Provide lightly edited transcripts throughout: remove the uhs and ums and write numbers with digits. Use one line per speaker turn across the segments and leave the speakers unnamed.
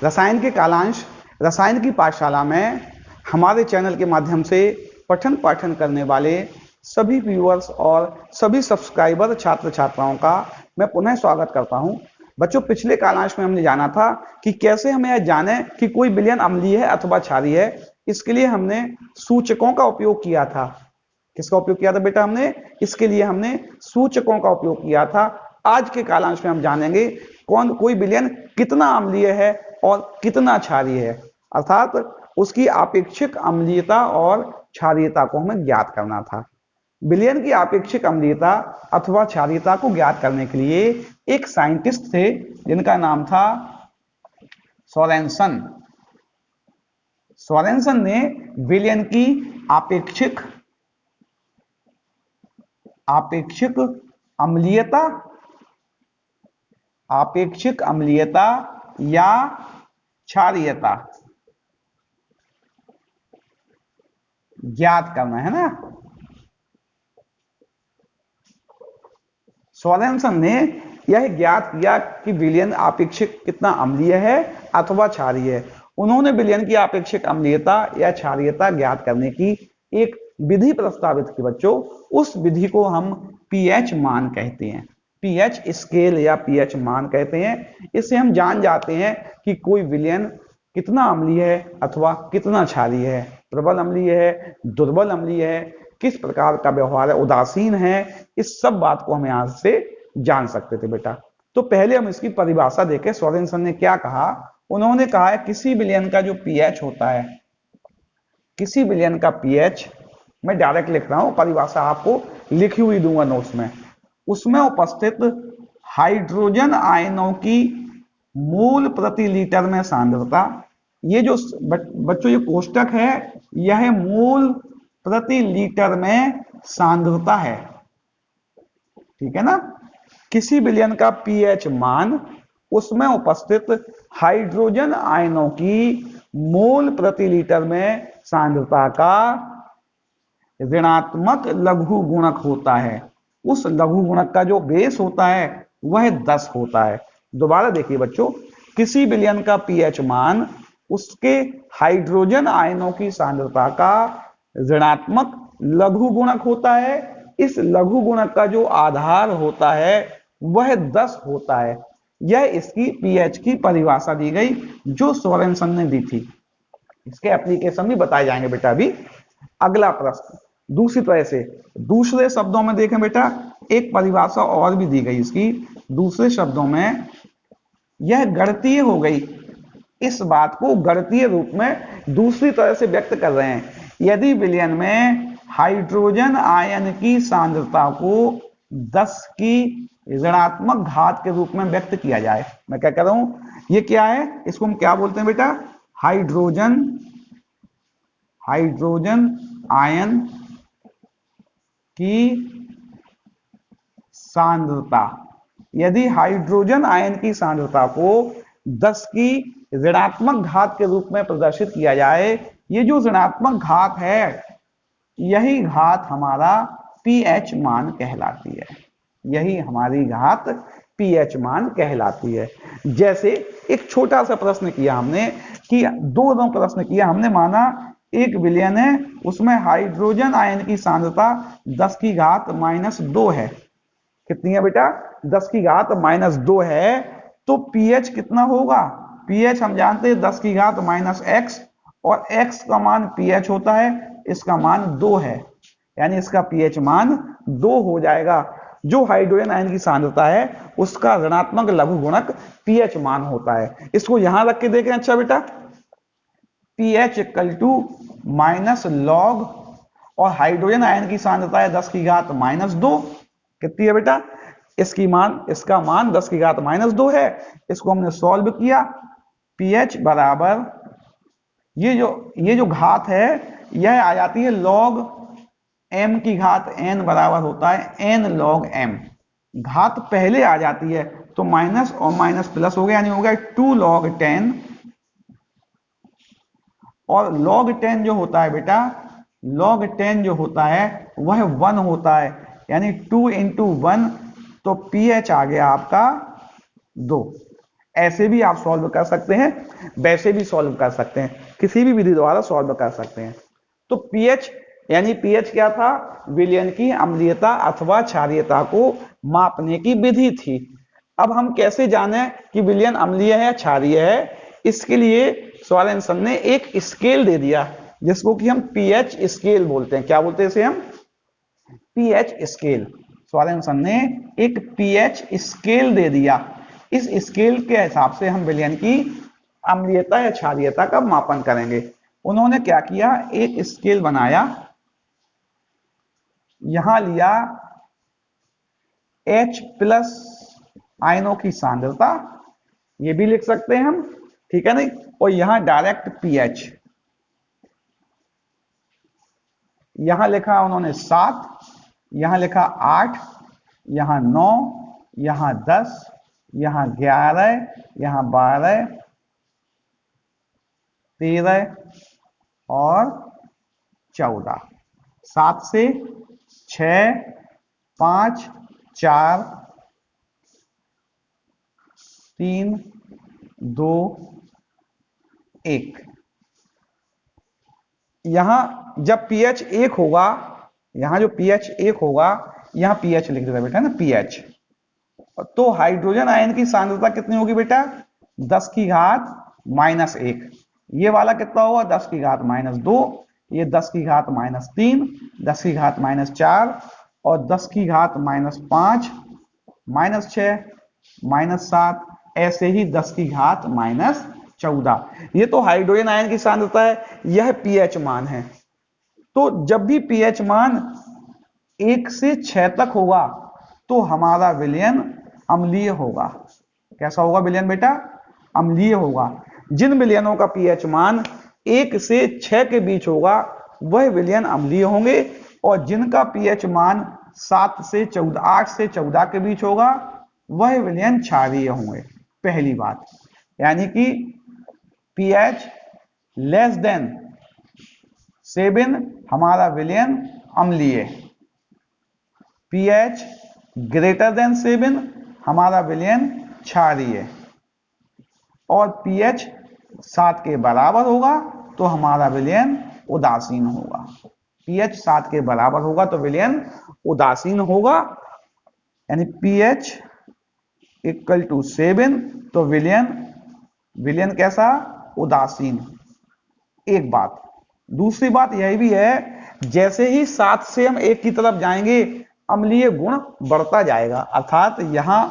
रसायन के कालांश रसायन की पाठशाला में हमारे चैनल के माध्यम से पठन पाठन करने वाले सभी व्यूअर्स और सभी सब्सक्राइबर छात्र छात्राओं का मैं पुनः स्वागत करता हूं। बच्चों, पिछले कालांश में हमने जाना था कि कैसे हमें यह जाने कि कोई विलयन अम्लीय है अथवा क्षारीय है। इसके लिए हमने सूचकों का उपयोग किया था। किसका उपयोग किया था बेटा? इसके लिए हमने सूचकों का उपयोग किया था। आज के कालांश में हम जानेंगे कोई विलयन कितना अम्लीय है और कितना क्षारीय है, अर्थात उसकी आपेक्षिक अम्लीयता और क्षारीयता को हमें ज्ञात करना था। विलयन की आपेक्षिक अम्लीयता अथवा क्षारीयता को ज्ञात करने के लिए एक साइंटिस्ट थे जिनका नाम था सोरेनसन। सोरेनसन ने विलयन की आपेक्षिक अम्लीयता या क्षारीयता ज्ञात करना है ना। सोरेनसन ने यह ज्ञात किया कि विलयन आपेक्षिक कितना अम्लीय है अथवा क्षारीय है। उन्होंने विलयन की आपेक्षिक अम्लीयता या क्षारीयता ज्ञात करने की एक विधि प्रस्तावित की। बच्चों, उस विधि को हम पीएच मान कहते हैं। पीएच स्केल या पीएच मान कहते हैं। इससे हम जान जाते हैं कि कोई विलयन कितना अम्लीय है अथवा कितना क्षारीय है, प्रबल अम्लीय है, दुर्बल अम्लीय है, किस प्रकार का व्यवहार है, उदासीन है। इस सब बात को हम यहां से जान सकते थे बेटा। तो पहले हम इसकी परिभाषा देखें। सोरेनसन ने क्या कहा? उन्होंने कहा है किसी विलयन का जो पीएच होता है, किसी विलयन का पीएच, मैं डायरेक्ट लिख रहा हूं, परिभाषा आपको लिखी हुई दूंगा नोट्स में, उसमें उपस्थित हाइड्रोजन आयनों की मूल प्रति लीटर में सांद्रता, ये जो बच्चों ये कोष्टक है, यह मूल प्रति लीटर में सांद्रता है, ठीक है ना। किसी विलयन का पीएच मान उसमें उपस्थित हाइड्रोजन आयनों की मोल प्रति लीटर में सांद्रता का ऋणात्मक लघु गुणक होता है। उस लघु गुणक का जो बेस होता है वह 10 होता है। दोबारा देखिए बच्चों, किसी विलयन का पीएच मान उसके हाइड्रोजन आयनों की सांद्रता का ऋणात्मक लघु गुणक होता है। इस लघु गुणक का जो आधार होता है वह 10 होता है। यह इसकी पीएच की परिभाषा दी गई जो सोरेनसन ने दी थी। इसके एप्लीकेशन भी बताए जाएंगे बेटा। अभी अगला प्रश्न दूसरी तरह से, दूसरे शब्दों में देखें बेटा, एक परिभाषा और भी दी गई इसकी। दूसरे शब्दों में यह गणितीय हो गई। इस बात को गणितीय रूप में दूसरी तरह से व्यक्त कर रहे हैं। यदि विलयन में हाइड्रोजन आयन की सांद्रता को 10 की ऋणात्मक घात के रूप में व्यक्त किया जाए, मैं क्या कर रहा हूं, ये क्या है, इसको हम क्या बोलते हैं बेटा? हाइड्रोजन आयन की सांद्रता। यदि हाइड्रोजन आयन की सांद्रता को 10 की ऋणात्मक घात के रूप में प्रदर्शित किया जाए, ये जो ऋणात्मक घात है, यही घात हमारा पीएच मान कहलाती है। यही हमारी घात पीएच मान कहलाती है। जैसे एक छोटा सा प्रश्न किया हमने कि दो प्रश्न किया हमने। माना एक विलयन है, उसमें हाइड्रोजन आयन की सांद्रता 10 की घात -2 है। कितनी है बेटा? 10 की घात -2 है। तो पीएच कितना होगा? पीएच हम जानते हैं 10 की घात -x, और x का मान पीएच होता है, इसका मान 2 है, यानी इसका पीएच मान 2 हो जाएगा। जो हाइड्रोजन आयन की सांद्रता है उसका ऋणात्मक लघु गुणक पीएच मान होता है। इसको यहां रख के देखें। अच्छा बेटा, पीएच -log, और हाइड्रोजन आयन की सांद्रता है 10 की घात -2। कितनी है बेटा? इसका मान 10 की घात -2 है। इसको हमने सॉल्व किया। पीएच बराबर ये जो घात है यह आ जाती है log m की घात n बराबर होता है n log m। घात पहले आ जाती है तो माइनस और माइनस प्लस हो गया, यानी हो गया 2 log 10, और log 10 जो होता है बेटा, log 10 जो होता है वह 1 होता है, यानी 2 × 1, तो pH आ गया आपका 2। ऐसे भी आप सॉल्व कर सकते हैं, वैसे भी सॉल्व कर सकते हैं, किसी भी विधि द्वारा सॉल्व कर सकते हैं। तो पीएच यानी पीएच क्या था? विलयन की अम्लीयता अथवा क्षारीयता को मापने की विधि थी। अब हम कैसे जाने कि विलयन अम्लीय है क्षारीय है? इसके लिए सोरेनसन ने एक स्केल दे दिया जिसको कि हम पीएच स्केल बोलते हैं। क्या बोलते हैं इसे हम? PH scale. सोरेनसन ने एक पीएच स्केल दे दिया। इस स्केल के हिसाब से हम विलयन की अम्लीयता या क्षारीयता का मापन करेंगे। उन्होंने क्या किया? एक स्केल बनाया, यहां लिया H+ आयनों की सांद्रता, ये भी लिख सकते हैं हम, ठीक है नहीं? और यहां डायरेक्ट पीएच, यहां लिखा उन्होंने 7, यहां लिखा 8, यहां 9, यहां 10, यहां 11, यहां 12, 13 और 14। 7 से 6, 5, 4, 3, 2, 1। यहां जब pH 1 होगा, यहां जो pH 1 होगा, यहां pH लिख देता बेटा ना, pH। तो हाइड्रोजन आयन की सांद्रता कितनी होगी बेटा? 10⁻⁻1। ये वाला कितना होगा? 10⁻²। ये 10⁻3, 10⁻4 और 10⁻5, -6, -7, ऐसे ही 10⁻14। ये तो हाइड्रोजन आयन की सांद्रता है, यह पीएच मान है। तो जब भी पीएच मान 1 से 6 तक होगा तो हमारा विलयन अम्लीय होगा। कैसा होगा विलयन बेटा? अम्लीय होगा। जिन विलयनों का पीएच मान 1 से 6 के बीच होगा वह विलयन अम्लीय होंगे, और जिनका पीएच मान 8 से 14 के बीच होगा वह विलयन क्षारीय होंगे। पहली बात, यानी कि pH लेस देन 7 हमारा विलयन अम्लीय, pH ग्रेटर देन 7 हमारा विलयन क्षारीय, और pH 7 के बराबर होगा तो हमारा विलयन उदासीन होगा। pH 7 के बराबर होगा तो विलयन उदासीन होगा, यानी pH = 7 तो विलयन कैसा? उदासीन। एक बात। दूसरी बात यह भी है, जैसे ही 7 से हम 1 की तरफ जाएंगे अम्लीय गुण बढ़ता जाएगा, अर्थात यहां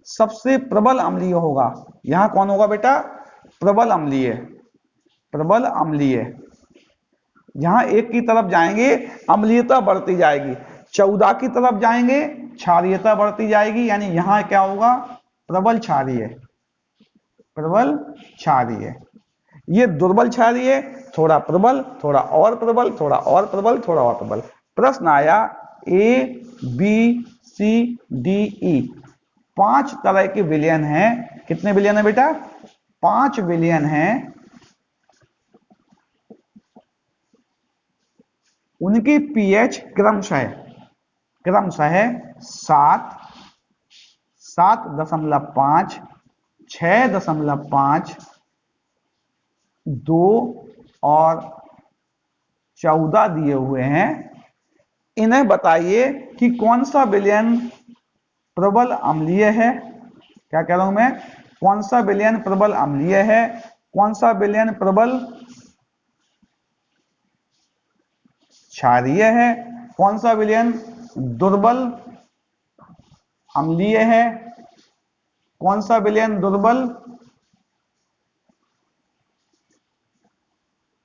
सबसे प्रबल अम्लीय होगा। यहां कौन होगा बेटा? प्रबल अम्लीय। प्रबल अम्लीय। यहां 1 की तरफ जाएंगे अम्लीयता बढ़ती जाएगी, 14 की तरफ जाएंगे क्षारीयता बढ़ती जाएगी, यानी यहां क्या होगा? प्रबल क्षारीय। प्रबल क्षारीय। ये दुर्बल क्षारीय, थोड़ा प्रबल, थोड़ा और प्रबल, थोड़ा और प्रबल, थोड़ा और प्रबल। प्रश्न आया A, B, C, D, E 5 तरह के विलयन हैं। कितने विलयन है बेटा? 5 विलयन हैं। उनकी पीएच क्रमशः 7, 7.5, 6.5, 2 और 14 दिए हुए हैं। इन्हें बताइए कि कौन सा विलयन प्रबल अम्लीय है। क्या कह रहा हूं मैं? कौन सा विलयन प्रबल अम्लीय है, कौन सा विलयन प्रबल क्षारीय है, कौन सा विलयन दुर्बल अम्लीय है, कौन सा विलयन दुर्बल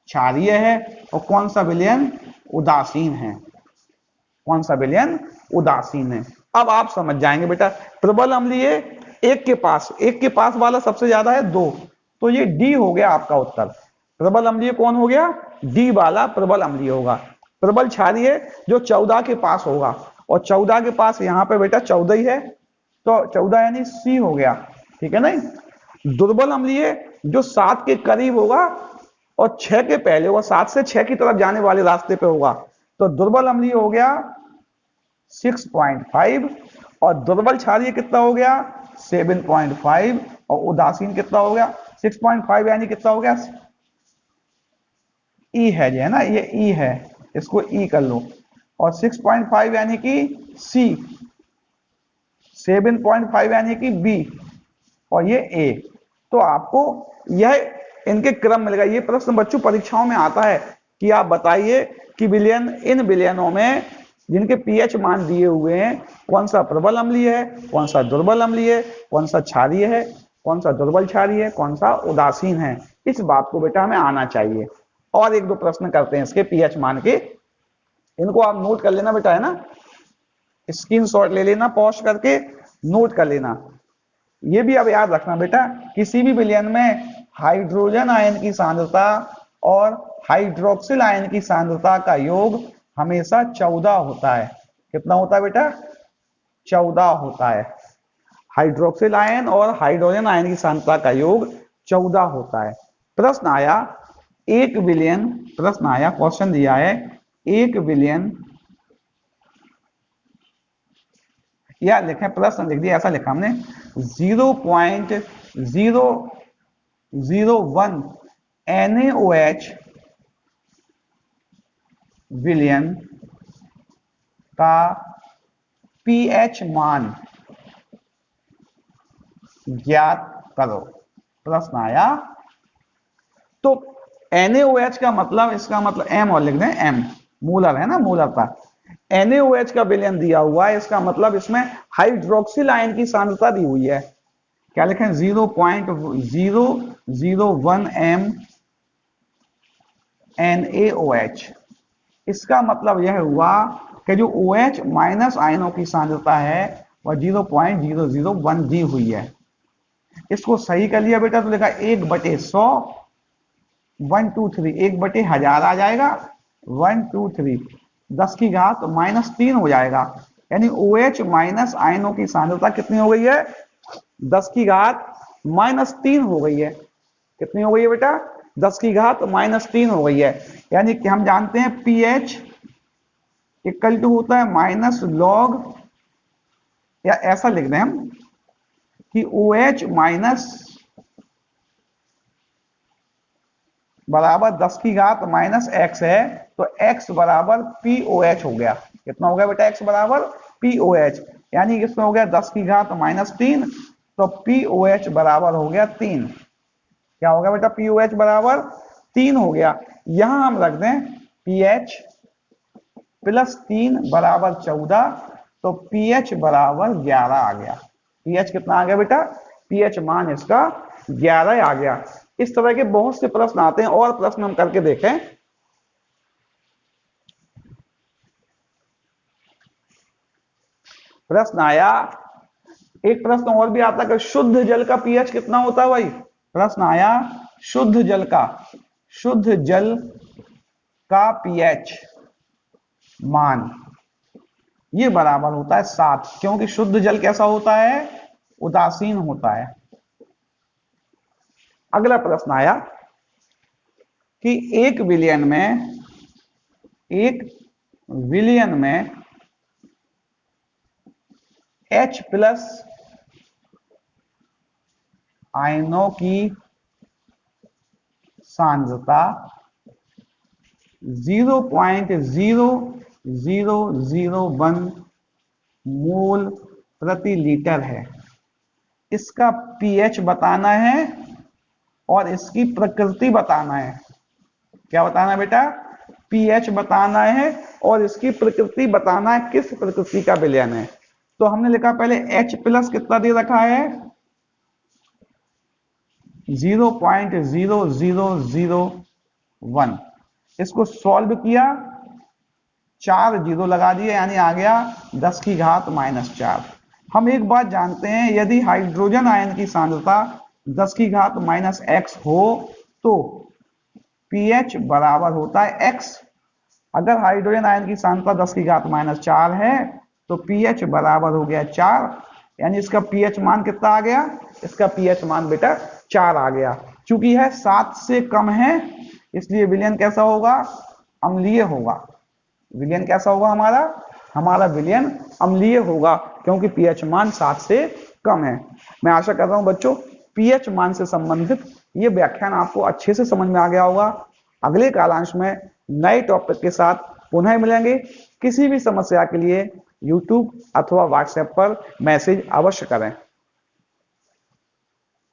क्षारीय है, और कौन सा विलयन उदासीन है। कौन सा विलयन उदासीन है। अब आप समझ जाएंगे बेटा। प्रबल अम्लीय एक के पास वाला सबसे ज्यादा है 2, तो ये डी हो गया आपका उत्तर। प्रबल अम्लीय कौन हो गया? डी वाला प्रबल अम्लीय होगा। प्रबल क्षारीय जो 14 के पास होगा, और 14 के पास यहां पे बेटा 14 ही है, तो 14 यानी सी हो गया, ठीक है नहीं। दुर्बल अम्लीय जो 7 के करीब होगा और 6 के पहले होगा, 7 से 6 की तरफ जाने वाले रास्ते पे होगा, तो दुर्बल अम्लीय हो गया 6.5, और दुर्बल क्षारीय कितना हो गया? 7.5, और उदासीन कितना हो गया 6.5 यानी कितना हो गया ई है जो है ना, ये ई है, इसको ई कर लो। और 6.5 यानी कि सी, 7.5 यानी कि बी, और ये ए। तो आपको यह इनके क्रम मिलेगा। ये प्रश्न बच्चों परीक्षाओं में आता है कि आप बताइए कि विलयन, इन विलयनों में जिनके पीएच मान दिए हुए हैं, कौन सा प्रबल अम्लीय है, कौन सा दुर्बल अम्लीय है, कौन सा क्षारीय है, कौन सा दुर्बल क्षारीय है, कौन सा उदासीन है। इस बात को बेटा हमें आना चाहिए। और एक दो प्रश्न करते हैं इसके पीएच मान के, इनको आप नोट कर लेना बेटा, है ना, स्क्रीनशॉट ले लेना, पॉज करके नोट कर लेना। ये भी अब याद रखना बेटा, किसी भी विलयन में हाइड्रोजन आयन की सांद्रता और हाइड्रोक्सिल आयन की सांद्रता का योग हमेशा 14 होता है। कितना होता है बेटा? 14 होता है। हाइड्रोक्सिल आयन और हाइड्रोजन आयन की सांद्रता का योग 14 होता है। प्रश्न आया एक विलयन, प्रश्न आया, क्वेश्चन दिया है एक विलयन, या लिखे प्रश्न लिख दिया, ऐसा लिखा हमने 0.001 NaOH विलयन का पीएच मान ज्ञात करो। प्रश्न आया तो NaOH का मतलब, इसका मतलब M और लिख दें, M मोलर है ना, मोलर का। NaOH का विलयन दिया हुआ है, इसका मतलब इसमें हाइड्रोक्सिल आयन की सांद्रता दी हुई है। क्या लिखें? 0.001 M NaOH। इसका मतलब यह हुआ कि जो OH माइनस आयनों की सांद्रता है वह 0.001 दी हुई है। इसको सही कर लिया बेटा तो लिखा 1/100, 1 2 3, 1/1000 आ जाएगा, 1 2 3, 10 की घात -3 हो जाएगा। यानी OH माइनस आयनों की सांद्रता कितनी हो गई है? 10 की घात -3 हो गई है। कितनी हो गई है बेटा? 10 की घात -3 हो गई है। यानी कि हम जानते हैं pH इक्वल टू होता है माइनस लॉग, या ऐसा लिख दें हम कि OH माइनस बराबर 10 की घात -x है, तो x बराबर POH हो गया। कितना हो गया बेटा? x बराबर POH, यानी किसमें हो गया 10 की घात -3, तो POH बराबर हो गया 3। क्या हो गया बेटा? POH बराबर 3 हो गया। यहां हम रख दें pH प्लस 3 बराबर 14, तो pH बराबर 11 आ गया। pH कितना आ गया बेटा? pH मान इसका 11 आ गया। इस तरह के बहुत से प्रश्न आते हैं, और प्रश्न हम करके देखें। प्रश्न आया, एक प्रश्न और भी आता है कि शुद्ध जल का pH कितना होता है भाई? प्रश्न आया शुद्ध जल का pH मान ये बराबर होता है 7, क्योंकि शुद्ध जल कैसा होता है? उदासीन होता है। अगला प्रश्न आया कि एक विलयन में H प्लस आयनों की सांद्रता 0.0001 मोल प्रति लीटर है। इसका pH बताना है और इसकी प्रकृति बताना है। क्या बताना है बेटा? pH बताना है और इसकी प्रकृति बताना है, किस प्रकृति का विलयन है। तो हमने लिखा पहले H प्लस कितना दे रखा है? 0.0001। इसको सॉल्व किया, 4 जीरो लगा दिए, यानी आ गया 10 की घात -4। हम एक बात जानते हैं, यदि हाइड्रोजन आयन की सांद्रता 10 की घात -x हो तो pH बराबर होता है x। अगर हाइड्रोजन आयन की सांद्रता 10 की घात -4 है तो pH बराबर हो गया 4, यानी इसका pH मान कितना आ गया? इसका pH मान बेटा 4 आ गया। चूंकि यह 7 से कम है इसलिए विलयन कैसा होगा? अम्लीय होगा। विलयन कैसा होगा? हमारा विलयन अम्लीय होगा, क्योंकि pH मान 7 से कम है। मैं आशा कर रहा हूं बच्चों पीएच मान से संबंधित ये व्याख्यान आपको अच्छे से समझ में आ गया होगा। अगले कालांश में नए टॉपिक के साथ पुनः मिलेंगे। किसी भी समस्या के लिए YouTube अथवा WhatsApp पर मैसेज अवश्य करें।